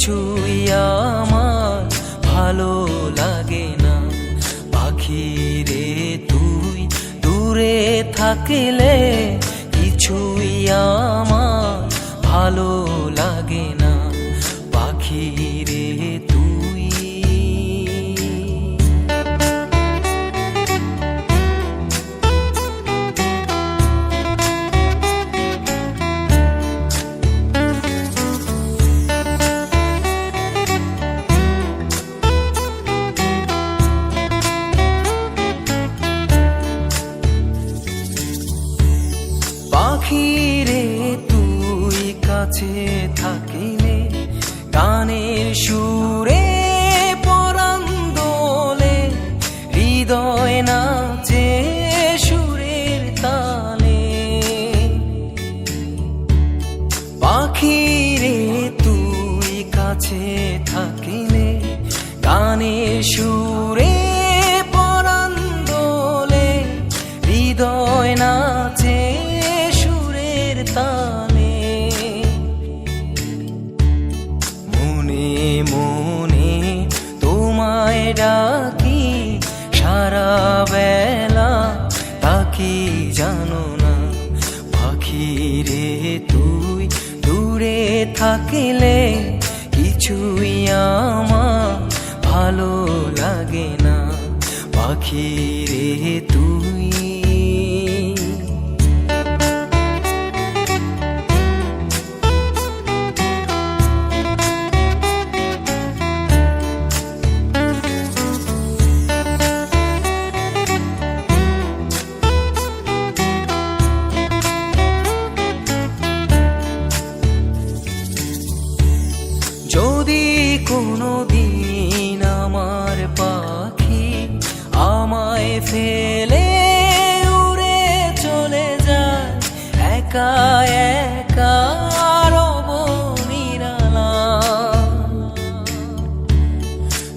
কিছুই আমার ভালো লাগে না। পাখি রে তুই দূরে থাকলে কিছুই আমার ভালো লাগে না। পাখি রে তুই পাখি রে তুই কাছে থাকিলে গানের সুরে পরাণ দোলে, হৃদয় নাচে সুরের তালে। পাখি রে তুই কাছে থাকিলে গানের সুরে পরাণ দোলে, হৃদয় নাচে তালে। মনে মনে তোমায় ডাকি সারা বেলা, তাকি জানো না। পাখি রে তুই দূরে থাকিলে কিছুই আমার ভালো লাগে না। পাখি রে তুই যদি কোনো দিন আমার পাখি আমায় ফেলে উড়ে চলে যায়, একা একা রব নিরালায়।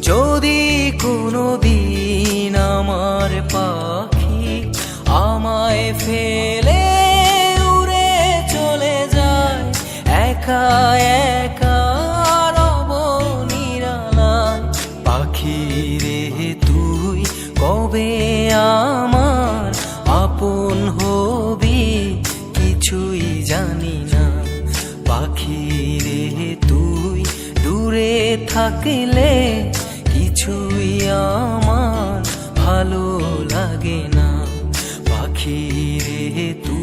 যদি কোনো দিন আমার পাখি আমায় ফেলে উড়ে চলে যায়, একা একা পাখি রে তুই কবে আমার আপন হবি কিছুই জানি না। পাখি রে তুই দূরে থাকলে কিছুই আমার ভালো লাগে না। পাখি রে তুই